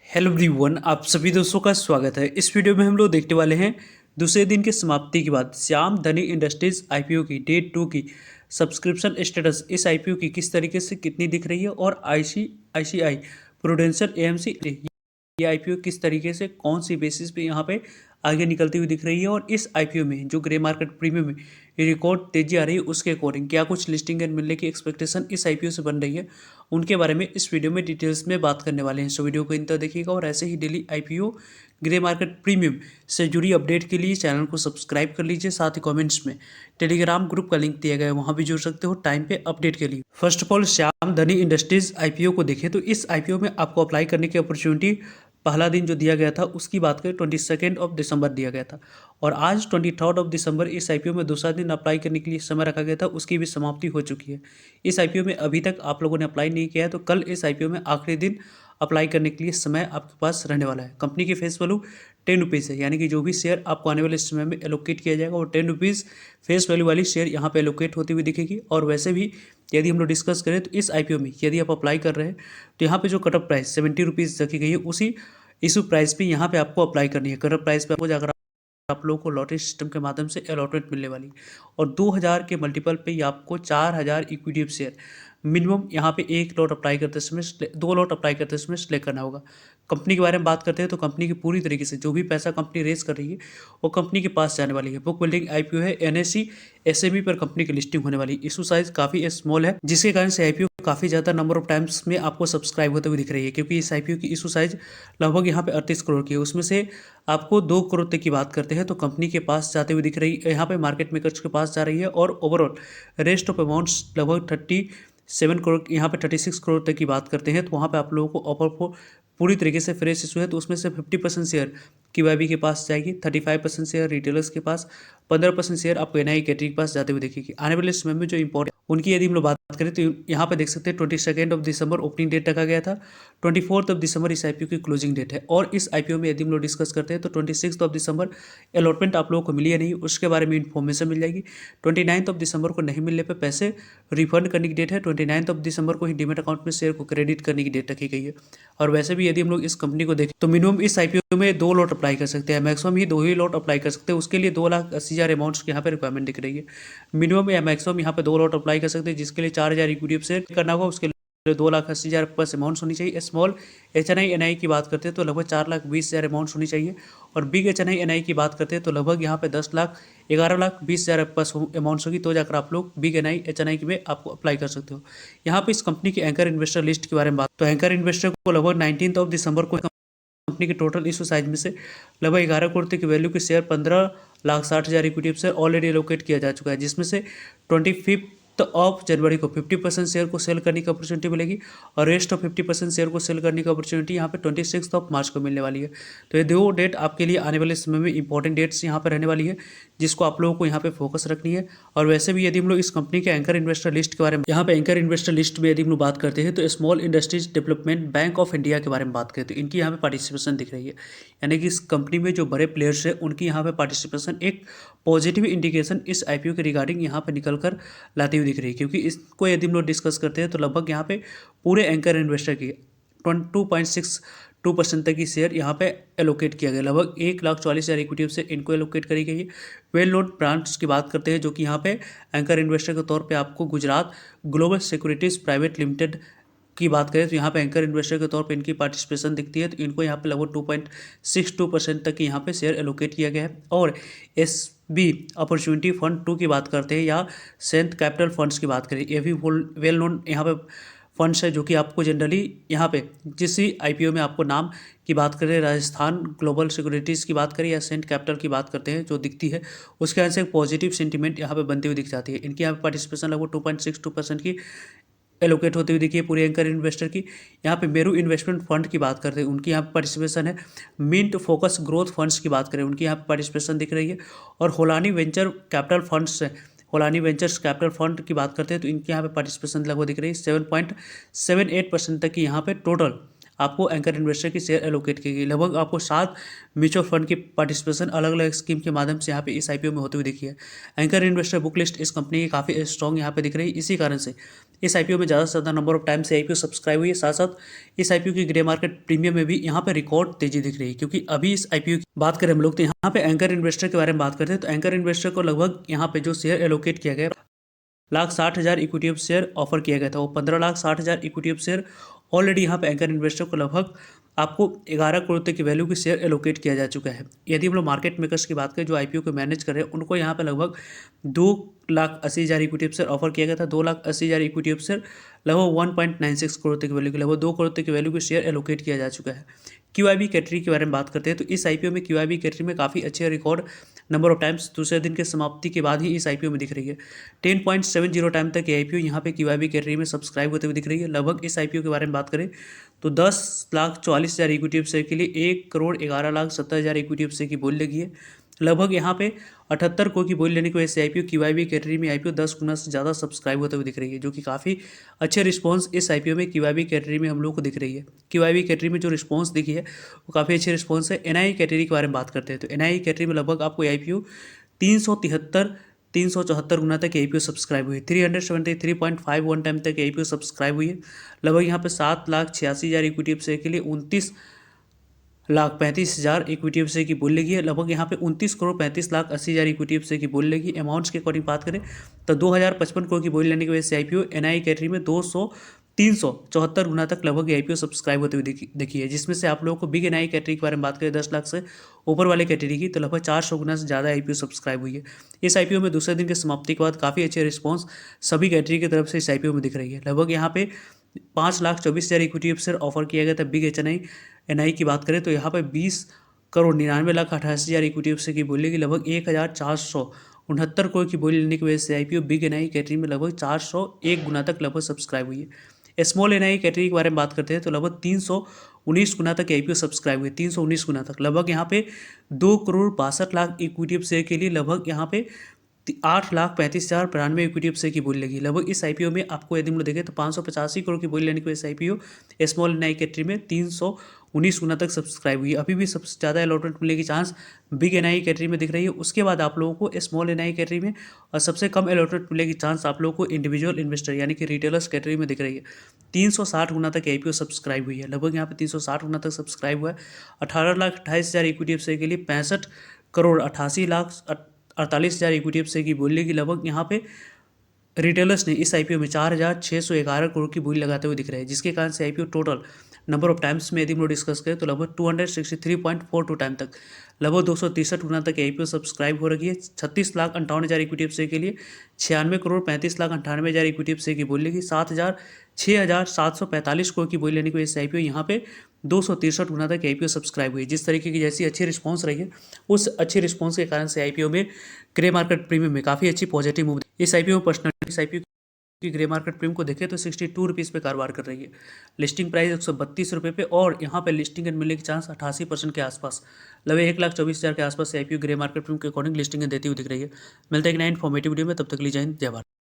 Hello everyone, आप सभी दोस्तों का स्वागत है। इस वीडियो में हम लोग देखने वाले हैं दूसरे दिन की समाप्ति के बाद श्याम धनी इंडस्ट्रीज आईपीओ की डे 2 की सब्सक्रिप्शन स्टेटस, इस आईपीओ की किस तरीके से कितनी दिख रही है और आईसीआईसीआई प्रूडेंशियल एएमसी ये आईपीओ किस तरीके से कौन सी बेसिस पे यहाँ पे आगे निकलती हुई दिख रही है। और इस आईपीओ में जो ग्रे मार्केट प्रीमियम में रिकॉर्ड तेजी आ रही है उसके अकॉर्डिंग क्या कुछ लिस्टिंग एंड मिलने की एक्सपेक्टेशन इस आईपीओ से बन रही है, उनके बारे में इस वीडियो में डिटेल्स में बात करने वाले हैं। सो वीडियो को इन तक देखिएगा और ऐसे ही daily IPO grey market premium से जुड़ी अपडेट के लिए चैनल को सब्सक्राइब कर लीजिए। साथ ही कमेंट्स में टेलीग्राम ग्रुप का लिंक दिया गया है, वहां भी जुड़ सकते हो टाइम पे अपडेट के लिए। फर्स्ट ऑफ ऑल श्याम धनी इंडस्ट्रीज आईपीओ को देखें तो इस आईपीओ में आपको अप्लाई करने की अपॉर्चुनिटी पहला दिन जो दिया गया था उसकी बात करें 22 दिसंबर दिया गया था और आज 23 दिसंबर इस आईपीओ में दूसरा दिन अप्लाई करने के लिए समय रखा गया था, उसकी भी समाप्ति हो चुकी है। इस आईपीओ में अभी तक आप लोगों ने अप्लाई नहीं किया है तो कल इस आईपीओ में आखिरी दिन अप्लाई करने के लिए समय आपके पास रहने वाला है। कंपनी की फेस वैल्यू 10 रुपीज़ है, यानी कि जो भी शेयर आपको आने वाले समय में एलोकेट किया जाएगा वो 10 रुपीज़ फेस वैल्यू वाली शेयर यहाँ पे एलोकेट होती हुई दिखेगी। और वैसे भी यदि हम लोग डिस्कस करें तो इस आईपीओ में यदि आप अप्लाई कर रहे हैं तो यहाँ पे जो कट ऑफ प्राइस 70 रुपीज़ रखी गई है, उसी इशू प्राइस पे यहाँ पे आपको अप्लाई करनी है। करंट प्राइस पे आपको जाकर आप लोगों को लॉटरी सिस्टम के माध्यम से अलॉटमेंट मिलने वाली है और 2000 के मल्टीपल पे ये आपको 4000 इक्विटी शेयर मिनिमम यहाँ पे एक लॉट अप्लाई करते समय 2 लॉट अप्लाई करते समय सिलेक्ट करना होगा। कंपनी के बारे में बात करते हैं तो कंपनी की पूरी तरीके से जो भी पैसा कंपनी रेज कर रही है वो कंपनी के पास जाने वाली है। बुक बिल्डिंग आईपीओ है, एनएससी एसएमई पर कंपनी की लिस्टिंग होने वाली। इशू साइज काफ़ी स्मॉल है जिसके कारण से आईपीओ काफ़ी ज़्यादा नंबर ऑफ टाइम्स में आपको सब्सक्राइब होते हुए दिख रही है, क्योंकि इस आईपीओ की इशू साइज लगभग यहाँ पे 38 करोड़ की है। उसमें से आपको 2 करोड़ तक की बात करते हैं तो कंपनी के पास जाते हुए दिख रही है, यहाँ पे मार्केट मेकर्स के पास जा रही है। और ओवरऑल रेस्ट ऑफ अमाउंट्स लगभग 37 करोड़, यहाँ पे 36 करोड़ तक की बात करते हैं तो वहाँ पे आप लोगों को ऑफर को पूरी तरीके से फ्रेश इशू है तो उसमें से 50% शेयर QIB के पास जाएगी, 35% शेयर रिटेलर्स के पास, 15% शेयर आपको NI कैटरिंग के पास जाते हुए देखेगी। आने वाले समय में जो इंपॉर्टेंट उनकी यदि हम लोग बात करें तो यहाँ पे देख सकते हैं 22 दिसंबर ओपनिंग डेट रखा गया था, 24 दिसंबर इस आईपीओ की क्लोजिंग डेट है। और इस आईपीओ में यदि हम लोग डिस्कस करते हैं तो 26 दिसंबर अलॉटमेंट आप लोगों को मिली है नहीं, उसके बारे में इन्फॉर्मेशन मिल जाएगी। 29 दिसंबर को नहीं मिलने पर पैसे रिफंड करने की डेट है, 29 दिसंबर को ही डीमेट अकाउंट में शेयर को क्रेडिट करने की डेट रखी गई है। और वैसे भी यदि हम लोग इस कंपनी को देखें तो मिनिमम इस आईपीओ में 2 लॉट अप्लाई कर सकते हैं, मैक्सिमम ही 2 ही लॉट अप्लाई कर सकते हैं। उसके लिए 2,80,000 अमाउंट्स यहाँ पे रिक्वायरमेंट दिख रही है। मिनिमम या मैक्सिमम यहाँ पे 2 लॉट अप्लाई कर सकते हैं, जिसके लिए 4000 इक्विटी शेयर करना होगा। उसके लिए 2,80,000 प्लस अमाउंट्स होनी चाहिए। स्मॉल HNI की बात करते हैं तो लगभग 4,20,000 अमाउंट्स होनी चाहिए। और बिग HNI की बात करते हैं तो लगभग यहाँ पे 11,20,000 प्लस अमाउंट्स होगी तो जाकर आप लोग बिग HNI में आपको अप्लाई कर सकते हो। यहाँ पे इस कंपनी की एंकर इन्वेस्टर लिस्ट के बारे में बात तो एंकर इन्वेस्टर को लगभग 19 दिसंबर को कंपनी के टोटल इशू साइज में से लगभग 11 करोड़ तक की वैल्यू के share 15,60,000 equity share already allocate किया जा चुका है, जिसमें से 25 जनवरी को 50% शेयर को सेल करने की अपॉर्चुनिटी मिलेगी और रेस्ट ऑफ 50% शेयर को सेल करने की अपॉर्चुनिटी यहाँ पे 26 मार्च को मिलने वाली है। तो ये दो डेट आपके लिए आने वाले समय में इंपॉर्टेंट डेट्स यहाँ पे रहने वाली है, जिसको आप लोगों को यहाँ पे फोकस रखनी है। और वैसे भी यदि हम लोग इस कंपनी के एंकर इन्वेस्टर लिस्ट के बारे में यहाँ पे एंकर इन्वेस्टर लिस्ट में यदि हम लोग बात करते हैं तो small industries development bank of India के बारे में बात करें तो इनकी यहाँ पे पार्टिसिपेशन दिख रही है, यानी कि इस कंपनी में जो बड़े प्लेयर्स है उनकी यहाँ पे पार्टिसिपेशन एक पॉजिटिव इंडिकेशन इस आईपीओ के रिगार्डिंग यहाँ पे निकल कर लाती हुई दिख रही है। क्योंकि इसको यदि हम लोग डिस्कस करते हैं तो लगभग यहाँ पे पूरे एंकर इन्वेस्टर की 22.62% तक की शेयर यहाँ पे एलोकेट किया गया, लगभग 1,40,000 इक्विटी से इनको एलोकेट करी गई है। वेल नोन ब्रांड्स की बात करते हैं जो कि यहाँ पे एंकर इन्वेस्टर के तौर पे आपको Gujarat global securities private limited की बात करें तो यहाँ पे एंकर इन्वेस्टर के तौर पे इनकी पार्टिसिपेशन दिखती है, तो इनको यहाँ पे लगभग 2.62% तक यहाँ पे शेयर एलोकेट किया गया है। और SB अपॉर्चुनिटी फंड 2 की बात करते हैं या सेंथ कैपिटल फंड्स की बात करें, ये भी वेल नोन यहाँ पे फंड्स है जो कि आपको जनरली यहाँ पे जिस आईपीओ में आपको नाम की बात करें, राजस्थान ग्लोबल सिक्योरिटीज़ की बात करें या सेंट कैपिटल की बात करते हैं जो दिखती है, उसके यहाँ से एक पॉजिटिव सेंटीमेंट यहाँ पे बनती हुई दिख जाती है। इनकी यहाँ पे पार्टिसिपेशन लगभग 2.62% की एलोकेट होती हुई दिखी है पूरे एंकर इन्वेस्टर की। यहाँ पे मेरू इन्वेस्टमेंट फंड की बात करते हैं उनकी यहाँ पे पार्टिसिपेशन है। मिंट फोकस ग्रोथ फंड्स की बात करें उनकी यहाँ पे पार्टिसिपेशन दिख रही है। और होलानी वेंचर कैपिटल फंड्स है, होलानी वेंचर्स कैपिटल फंड की बात करते हैं तो इनकी यहाँ पे पार्टिसिपेशन लगभग दिख रही है 7.78% तक की यहाँ पे टोटल आपको एंकर इन्वेस्टर की शेयर एलोकेट की गई। लगभग आपको 7 म्यूचुअल फंड की पार्टिसिपेशन अलग अलग स्कीम के माध्यम से यहाँ पे इस आईपीओ में होती हुई दिखी है। एंकर इन्वेस्टर बुक लिस्ट इस कंपनी की काफ़ी स्ट्रॉन्ग यहाँ पे दिख रही है। इसी कारण से इस आईपीओ में ज़्यादा से ज़्यादा नंबर ऑफ टाइम से आईपीओ सब्सक्राइब हुई है। साथ साथ इस आईपीओ की ग्रे मार्केट प्रीमियम में भी यहाँ पे रिकॉर्ड तेजी दिख रही है, क्योंकि अभी इस आईपीओ की बात करें हम लोग तो यहाँ पे एंकर इन्वेस्टर के बारे में बात करते हैं। तो एंकर इन्वेस्टर को लगभग यहाँ पे जो शेयर एलोकेट किया गया 1,60,000 इक्विटी ऑफ शेयर ऑफर किया गया था, वो 15,60,000 इक्विटी ऑफ शेयर ऑलरेडी यहाँ पे एंकर इन्वेस्टर को लगभग आपको 11 करोड़ तक की वैल्यू की शेयर एलोकेट किया जा चुका है। यदि हम लोग मार्केट मेकर्स की बात करें जो आईपीओ को मैनेज कर रहे हैं, उनको यहाँ पे लगभग 2,80,000 इक्विटी ऑफ शेयर ऑफर किया गया था। 2,80,000 इक्विटी ऑफ शेयर लगभग 1.96 करोड़ तक की वैल्यू की, लगभग 2 करोड़ तक की वैल्यू की शेयर एलोकेट किया जा चुका है। क्यूआईबी कैटेगरी के बारे में बात करते हैं तो इस आईपीओ में क्यूआईबी कैटेगरी में काफ़ी अच्छे रिकॉर्ड नंबर ऑफ टाइम्स दूसरे दिन के समाप्ति के बाद ही इस आईपीओ में दिख रही है। 10.70 टाइम तक ये आईपीओ यहाँ पे क्यूआईबी कैटेगरी में सब्सक्राइब होते हुए दिख रही है। लगभग इस आईपीओ के बारे में बात करें तो 10,44,000 इक्विटी ऑफ शेयर के लिए 1,11,70,000 इक्विटी ऑफ शेयर की बोली लगी है। लगभग यहाँ पे 78 करोड़ की बोली लेने की वजह से आईपीओ क्यूआईबी कैटेगरी में आईपीओ 10 गुना से ज़्यादा सब्सक्राइब होते हुए दिख रही है, जो कि काफ़ी अच्छे रिस्पांस इस आईपीओ में क्यूआईबी कैटेगरी में हम लोग को दिख रही है। क्यूआईबी कैटेगरी में जो रिस्पांस दिखी है वो काफ़ी अच्छे रिस्पांस है। एनआई कैटेगरी के बारे में बात करते हैं तो एनआई कैटेगरी में लगभग आपको आईपीओ 374 गुना तक आईपीओ सब्सक्राइब हुई, 373.51 टाइम तक आईपीओ सब्सक्राइब हुई है। लगभग यहाँ पे 7,86,000 इक्विटी ऑफ शेयर के लिए 29,35,000 इक्विटी ऑफ शेयर की बोल लगी है। लगभग यहाँ पे 29,35,80,000 इक्विटी ऑफ शेयर की बोल लगी। अमाउंट्स के अकॉर्डिंग बात करें तो 2,055 करोड़ की बोल लेने की वजह से आईपीओ एनआई कैटेगरी में 374 गुना तक लगभग आईपीओ सब्सक्राइब होते हुए देखी है। जिसमें से आप लोगों को बिग एनआई कैटेगरी के बारे में बात करें 10 लाख से ऊपर वाले कैटेगरी की, तो लगभग 400 गुना से ज़्यादा आईपीओ सब्सक्राइब हुई है। इस आईपीओ में दूसरे दिन की समाप्ति के बाद काफ़ी अच्छे रिस्पॉन्स सभी कैटेगरी की तरफ से इस आईपीओ में दिख रही है। लगभग यहाँ पे 5,24,000 इक्विटी ऑफ शेयर ऑफर किया गया था। बिग एनआई की बात करें तो यहाँ पे 20,99,88,000 इक्विटी ऑफ शेयर की बोली की, लगभग 1,469 करोड़ की बोली लेने की वजह से आईपीओ बिग एनआई कैटेगरी में लगभग 401 गुना तक लगभग सब्सक्राइब हुई है। स्मॉल एनआई कैटेगरी के बारे में बात करते हैं तो लगभग 319 गुना तक आईपीओ सब्सक्राइब हुई, 319 गुना तक। लगभग यहाँ पे 2,62,00,000 इक्विटी ऑफ शेयर के लिए लगभग यहाँ पे 8,35,092 इक्विटी ऑफ शेयर की बोली लगी। लगभग इस आईपीओ में आपको यदि हम लोग देखें तो 585 करोड़ की बोली लेने की वजह से आईपीओ स्मॉल एनआई कैटेगरी में 319 गुना तक सब्सक्राइब हुई। अभी भी सबसे ज़्यादा अलॉटमेंट मिलने की चांस बिग एनआई कैटेगरी में दिख रही है। उसके बाद आप लोगों को स्मॉल एनआई कैटेगरी में और सबसे कम अलॉटमेंट मिलने की चांस आप लोगों को इंडिविजुअल इन्वेस्टर यानी कि रिटेलर्स कैटेगरी में दिख रही है। 360 गुना तक आईपीओ सब्सक्राइब हुई है। लगभग यहाँ पे 360 गुना तक सब्सक्राइब हुआ है। 18,28,000 इक्विटी ऑफ शेयर के लिए 65,88,48,000 इक्विटी ऑफ शेयर की बोली की। लगभग यहाँ पे रिटेलर्स ने इस आईपीओ में 4,611 करोड़ की बोली लगाते हुए दिख रहे हैं, जिसके कारण से IPO total number of times में यदि हम लोग डिस्कस करें तो लगभग 263.42 टाइम तक लगभग 263 गुना तक आईपीओ सब्सक्राइब हो रही है। 36,58,000 इक्विटी ऑफ शेयर के लिए 96,35,98,000 इक्विटी ऑफ शेयर की बोली लगी। 6,745 करोड़ की बोली लेने की वजह से आईपीओ यहाँ पे 263 गुना तक आईपीओ सब्सक्राइब हुई। जिस तरीके की जैसी अच्छी रिस्पॉन्स रही है उस अच्छे रिस्पॉन्स के कारण से आईपीओ में ग्रे मार्केट प्रीमियम में काफ़ी अच्छी पॉजिटिव मूव इस आईपीओ में पर्सनली इस आईपीओ की ग्रे मार्केट प्रीमियम को देखें तो 62 रुपीज़ पे कारोबार कर रही है। लिस्टिंग प्राइस 132 रुपये पे और यहाँ पे लिस्टिंग मिलने के चांस 88% के आसपास, लगभग 1,24,000 के आसपास से आईपीओ ग्रे मार्केट प्रीमियम के अकॉर्डिंग लिस्टिंग देती हुई दिख रही है। मिलते हैं एक नए इन्फॉर्मेटिव वीडियो में, तब तक लीजिए जय भारत।